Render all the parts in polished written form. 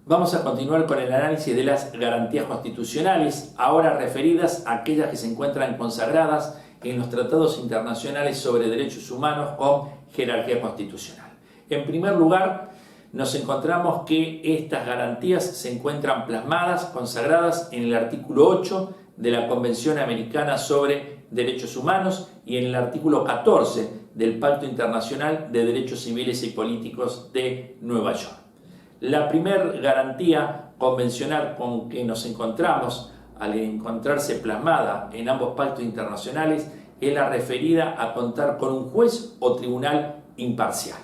Vamos a continuar con el análisis de las garantías constitucionales, ahora referidas a aquellas que se encuentran consagradas en los tratados internacionales sobre derechos humanos con jerarquía constitucional. En primer lugar, nos encontramos que estas garantías se encuentran plasmadas, consagradas en el artículo 8 de la Convención Americana sobre Derechos Humanos y en el artículo 14 del Pacto Internacional de Derechos Civiles y Políticos de Nueva York. La primera garantía convencional con que nos encontramos al encontrarse plasmada en ambos pactos internacionales es la referida a contar con un juez o tribunal imparcial.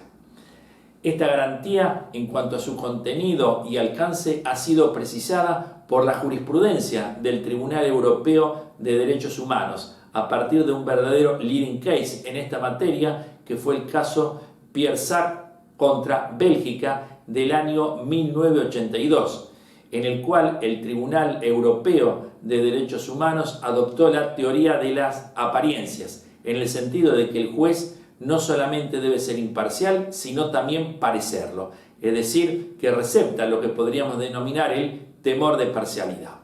Esta garantía, en cuanto a su contenido y alcance, ha sido precisada por la jurisprudencia del Tribunal Europeo de Derechos Humanos a partir de un verdadero leading case en esta materia, que fue el caso Pierre Sac contra Bélgica del año 1982, en el cual el Tribunal Europeo de Derechos Humanos adoptó la teoría de las apariencias, en el sentido de que el juez no solamente debe ser imparcial, sino también parecerlo, es decir, que recepta lo que podríamos denominar el temor de parcialidad.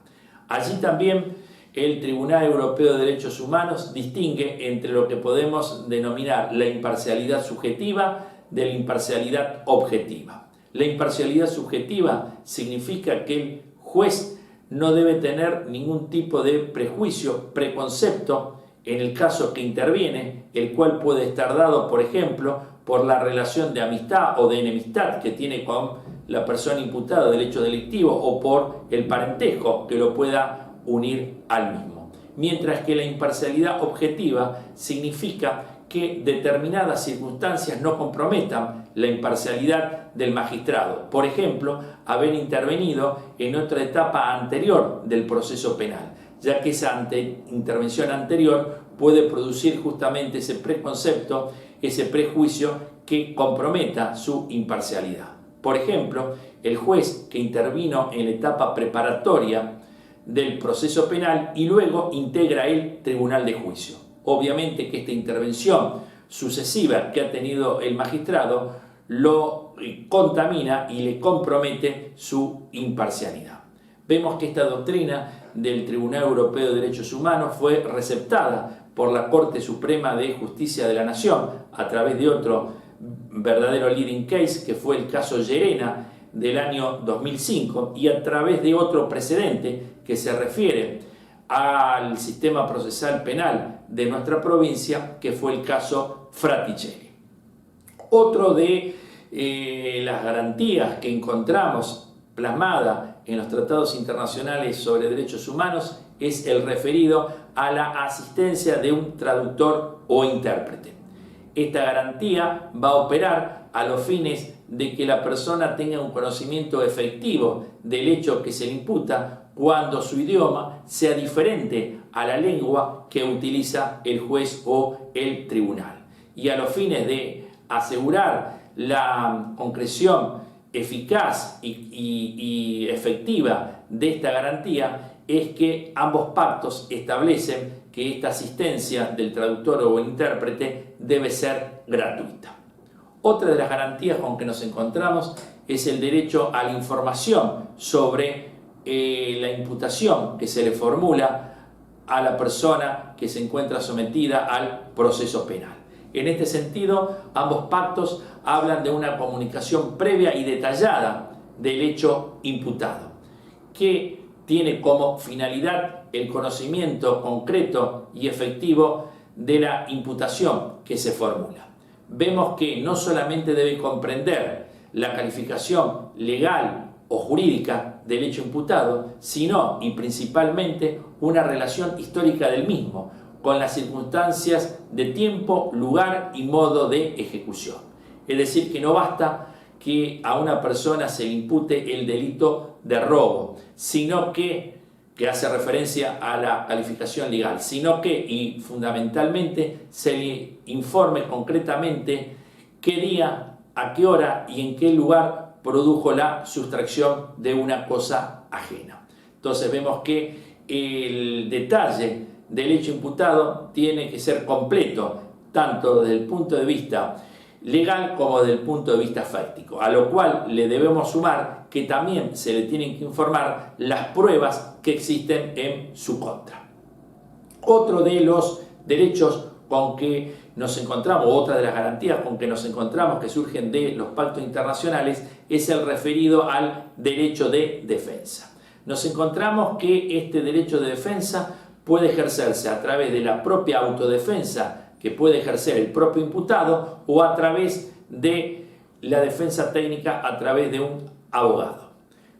Allí también el Tribunal Europeo de Derechos Humanos distingue entre lo que podemos denominar la imparcialidad subjetiva de la imparcialidad objetiva. La imparcialidad subjetiva significa que el juez no debe tener ningún tipo de prejuicio, preconcepto, en el caso que interviene, el cual puede estar dado, por ejemplo, por la relación de amistad o de enemistad que tiene con la persona imputada del hecho delictivo o por el parentesco que lo pueda unir al mismo. Mientras que la imparcialidad objetiva significa que determinadas circunstancias no comprometan la imparcialidad del magistrado. Por ejemplo, haber intervenido en otra etapa anterior del proceso penal, ya que esa intervención anterior puede producir justamente ese preconcepto, ese prejuicio que comprometa su imparcialidad. Por ejemplo, el juez que intervino en la etapa preparatoria del proceso penal y luego integra el tribunal de juicio. Obviamente que esta intervención sucesiva que ha tenido el magistrado lo contamina y le compromete su imparcialidad. Vemos que esta doctrina del Tribunal Europeo de Derechos Humanos fue receptada por la Corte Suprema de Justicia de la Nación a través de otro verdadero leading case, que fue el caso Llerena del año 2005, y a través de otro precedente que se refiere al sistema procesal penal de nuestra provincia, que fue el caso Fraticelli. Otro de las garantías que encontramos plasmada en los tratados internacionales sobre derechos humanos es el referido a la asistencia de un traductor o intérprete. Esta garantía va a operar a los fines de que la persona tenga un conocimiento efectivo del hecho que se le imputa cuando su idioma sea diferente a la lengua que utiliza el juez o el tribunal. Y a los fines de asegurar la concreción eficaz y efectiva de esta garantía es que ambos pactos establecen que esta asistencia del traductor o intérprete debe ser gratuita. Otra de las garantías con que nos encontramos es el derecho a la información sobre la imputación que se le formula a la persona que se encuentra sometida al proceso penal. En este sentido, ambos pactos hablan de una comunicación previa y detallada del hecho imputado, que tiene como finalidad el conocimiento concreto y efectivo de la imputación que se formula. Vemos que no solamente debe comprender la calificación legal o jurídica del hecho imputado, sino y principalmente una relación histórica del mismo, con las circunstancias de tiempo, lugar y modo de ejecución. Es decir, que no basta que a una persona se le impute el delito de robo, sino que hace referencia a la calificación legal, sino que, y fundamentalmente, se le informe concretamente qué día, a qué hora y en qué lugar produjo la sustracción de una cosa ajena. Entonces vemos que el detalle del hecho imputado tiene que ser completo, tanto desde el punto de vista legal como desde el punto de vista fáctico, a lo cual le debemos sumar que también se le tienen que informar las pruebas que existen en su contra. Otro de los derechos con que nos encontramos, otra de las garantías con que nos encontramos que surgen de los pactos internacionales, es el referido al derecho de defensa. Nos encontramos que este derecho de defensa puede ejercerse a través de la propia autodefensa que puede ejercer el propio imputado o a través de la defensa técnica a través de un abogado.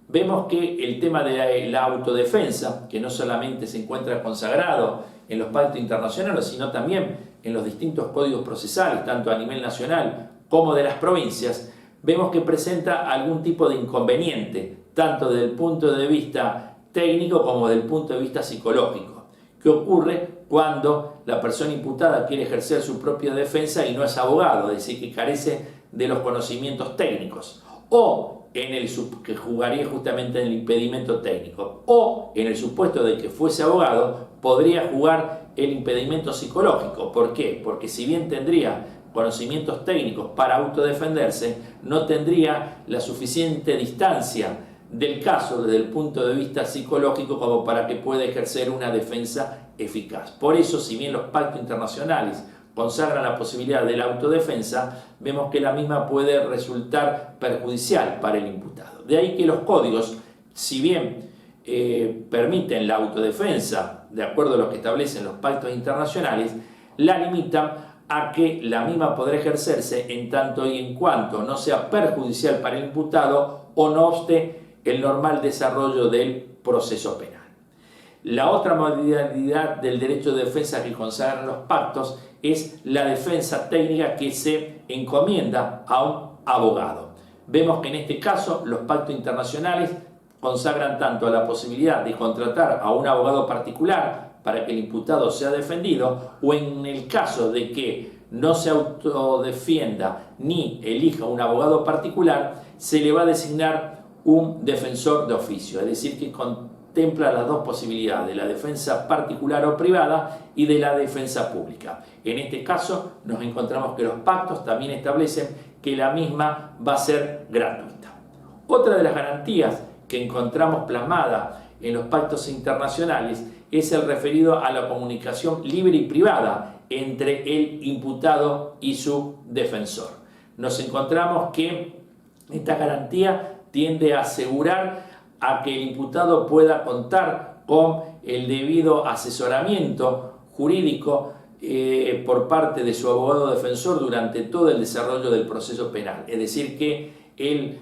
Vemos que el tema de la autodefensa, que no solamente se encuentra consagrado en los pactos internacionales, sino también en los distintos códigos procesales, tanto a nivel nacional como de las provincias, vemos que presenta algún tipo de inconveniente, tanto desde el punto de vista técnico como desde el punto de vista psicológico, que ocurre cuando la persona imputada quiere ejercer su propia defensa y no es abogado, es decir, que carece de los conocimientos técnicos, o en el que jugaría justamente en el impedimento técnico, o en el supuesto de que fuese abogado, podría jugar el impedimento psicológico. ¿Por qué? Porque si bien tendría conocimientos técnicos para autodefenderse, no tendría la suficiente distancia del caso desde el punto de vista psicológico como para que pueda ejercer una defensa eficaz. Por eso, si bien los pactos internacionales consagran la posibilidad de la autodefensa, vemos que la misma puede resultar perjudicial para el imputado. De ahí que los códigos, si bien permiten la autodefensa de acuerdo a lo que establecen los pactos internacionales, la limitan a que la misma podrá ejercerse en tanto y en cuanto no sea perjudicial para el imputado o no obste el normal desarrollo del proceso penal. La otra modalidad del derecho de defensa que consagran los pactos es la defensa técnica que se encomienda a un abogado. Vemos que en este caso los pactos internacionales consagran tanto la posibilidad de contratar a un abogado particular para que el imputado sea defendido, o en el caso de que no se autodefienda ni elija un abogado particular, se le va a designar un defensor de oficio, es decir, que contempla las dos posibilidades, de la defensa particular o privada y de la defensa pública. En este caso nos encontramos que los pactos también establecen que la misma va a ser gratuita. Otra de las garantías que encontramos plasmada en los pactos internacionales es el referido a la comunicación libre y privada entre el imputado y su defensor. Nos encontramos que esta garantía tiende a asegurar a que el imputado pueda contar con el debido asesoramiento jurídico por parte de su abogado defensor durante todo el desarrollo del proceso penal. Es decir, que el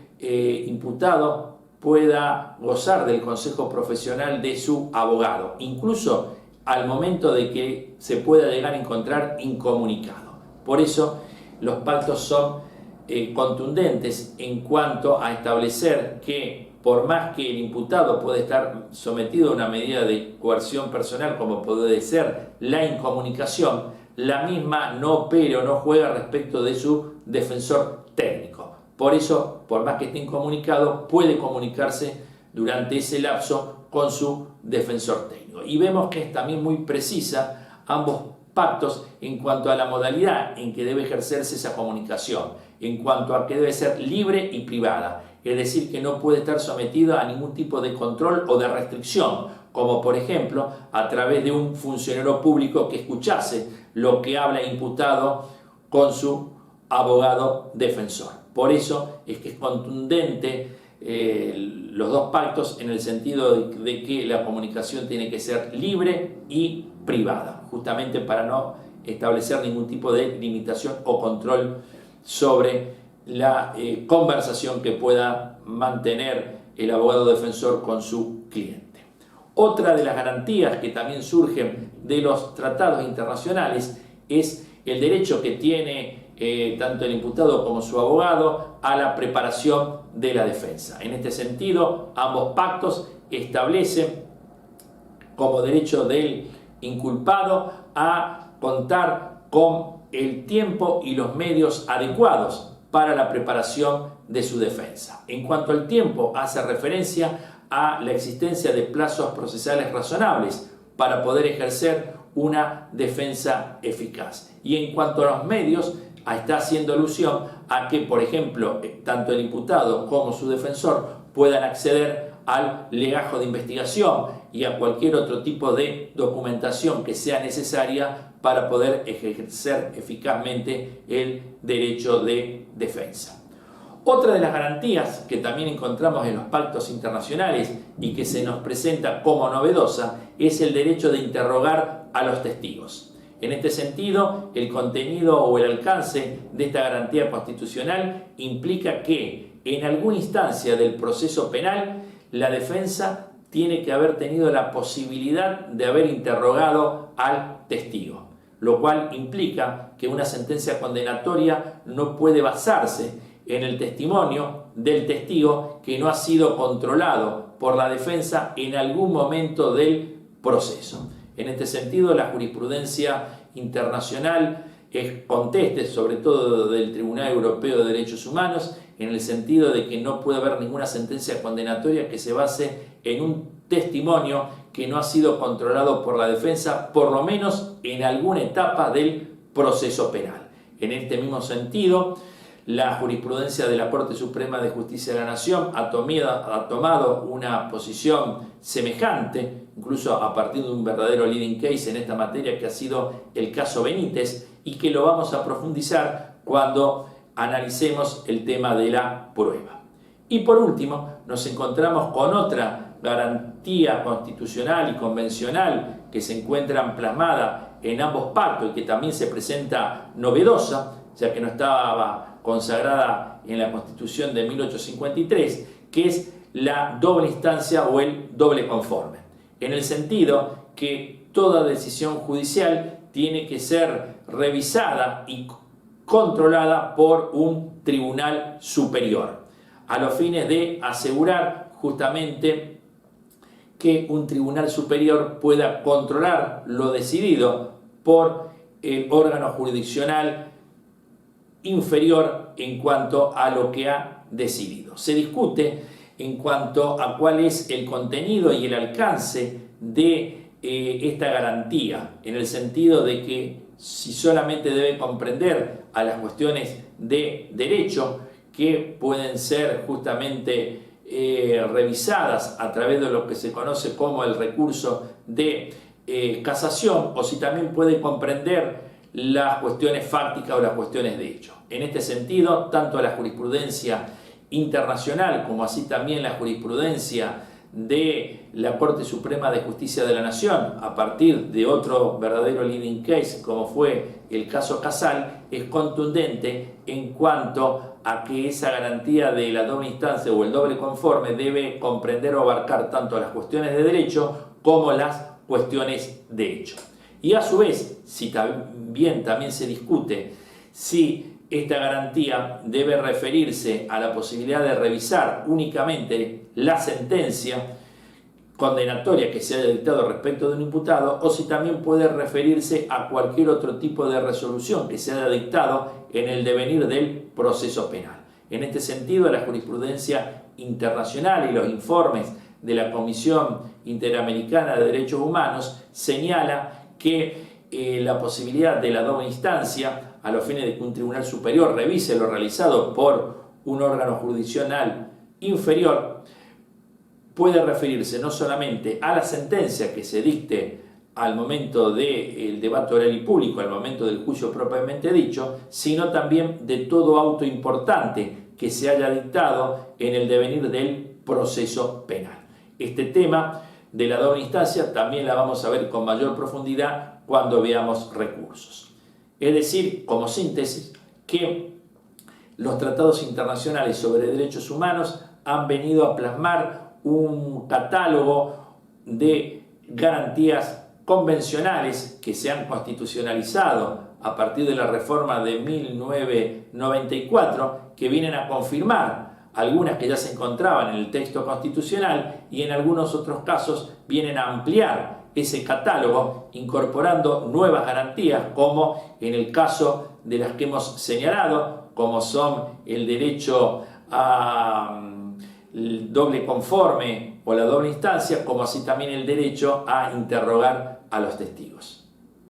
imputado pueda gozar del consejo profesional de su abogado, incluso al momento de que se pueda llegar a encontrar incomunicado. Por eso los pactos son contundentes en cuanto a establecer que por más que el imputado puede estar sometido a una medida de coerción personal como puede ser la incomunicación, la misma no opera o no juega respecto de su defensor técnico. Por eso, por más que esté incomunicado, puede comunicarse durante ese lapso con su defensor técnico. Y vemos que es también muy precisa ambos pactos en cuanto a la modalidad en que debe ejercerse esa comunicación, en cuanto a que debe ser libre y privada, es decir, que no puede estar sometido a ningún tipo de control o de restricción, como por ejemplo a través de un funcionario público que escuchase lo que habla el imputado con su abogado defensor. Por eso es que es contundente los dos pactos en el sentido de que la comunicación tiene que ser libre y privada, justamente para no establecer ningún tipo de limitación o control sobre la conversación que pueda mantener el abogado defensor con su cliente. Otra de las garantías que también surgen de los tratados internacionales es el derecho que tiene tanto el imputado como su abogado a la preparación de la defensa. En este sentido, ambos pactos establecen como derecho del inculpado a contar con el tiempo y los medios adecuados para la preparación de su defensa. En cuanto al tiempo, hace referencia a la existencia de plazos procesales razonables para poder ejercer una defensa eficaz. Y en cuanto a los medios, está haciendo alusión a que, por ejemplo, tanto el imputado como su defensor puedan acceder al legajo de investigación y a cualquier otro tipo de documentación que sea necesaria para poder ejercer eficazmente el derecho de defensa. Otra de las garantías que también encontramos en los pactos internacionales y que se nos presenta como novedosa es el derecho de interrogar a los testigos. En este sentido, el contenido o el alcance de esta garantía constitucional implica que en alguna instancia del proceso penal la defensa tiene que haber tenido la posibilidad de haber interrogado al testigo, lo cual implica que una sentencia condenatoria no puede basarse en el testimonio del testigo que no ha sido controlado por la defensa en algún momento del proceso. En este sentido, la jurisprudencia internacional conteste, sobre todo del Tribunal Europeo de Derechos Humanos, en el sentido de que no puede haber ninguna sentencia condenatoria que se base en un testimonio que no ha sido controlado por la defensa, por lo menos en alguna etapa del proceso penal. En este mismo sentido, la jurisprudencia de la Corte Suprema de Justicia de la Nación ha tomado una posición semejante, incluso a partir de un verdadero leading case en esta materia que ha sido el caso Benítez, y que lo vamos a profundizar cuando analicemos el tema de la prueba. Y por último, nos encontramos con otra garantía constitucional y convencional que se encuentra plasmada en ambos pactos y que también se presenta novedosa, ya que no estaba consagrada en la Constitución de 1853, que es la doble instancia o el doble conforme, en el sentido que toda decisión judicial tiene que ser revisada y controlada por un tribunal superior, a los fines de asegurar justamente que un tribunal superior pueda controlar lo decidido por el órgano jurisdiccional inferior en cuanto a lo que ha decidido. Se discute en cuanto a cuál es el contenido y el alcance de esta garantía, en el sentido de que si solamente debe comprender a las cuestiones de derecho que pueden ser justamente revisadas a través de lo que se conoce como el recurso de casación, o si también puede comprender las cuestiones fácticas o las cuestiones de hecho. En este sentido, tanto la jurisprudencia internacional como así también la jurisprudencia de la Corte Suprema de Justicia de la Nación, a partir de otro verdadero leading case como fue el caso Casal, es contundente en cuanto a que esa garantía de la doble instancia o el doble conforme debe comprender o abarcar tanto las cuestiones de derecho como las cuestiones de hecho. Y a su vez, si también se discute si esta garantía debe referirse a la posibilidad de revisar únicamente la sentencia condenatoria que se haya dictado respecto de un imputado, o si también puede referirse a cualquier otro tipo de resolución que se haya dictado en el devenir del proceso penal. En este sentido, la jurisprudencia internacional y los informes de la Comisión Interamericana de Derechos Humanos señala que la posibilidad de la doble instancia, a los fines de que un tribunal superior revise lo realizado por un órgano jurisdiccional inferior, puede referirse no solamente a la sentencia que se dicte al momento del debate oral y público, al momento del juicio propiamente dicho, sino también de todo auto importante que se haya dictado en el devenir del proceso penal. Este tema de la doble instancia también la vamos a ver con mayor profundidad cuando veamos recursos. Es decir, como síntesis, que los tratados internacionales sobre derechos humanos han venido a plasmar un catálogo de garantías convencionales que se han constitucionalizado a partir de la reforma de 1994, que vienen a confirmar algunas que ya se encontraban en el texto constitucional y en algunos otros casos vienen a ampliar ese catálogo incorporando nuevas garantías, como en el caso de las que hemos señalado, como son el derecho al doble conforme o la doble instancia, como así también el derecho a interrogar a los testigos.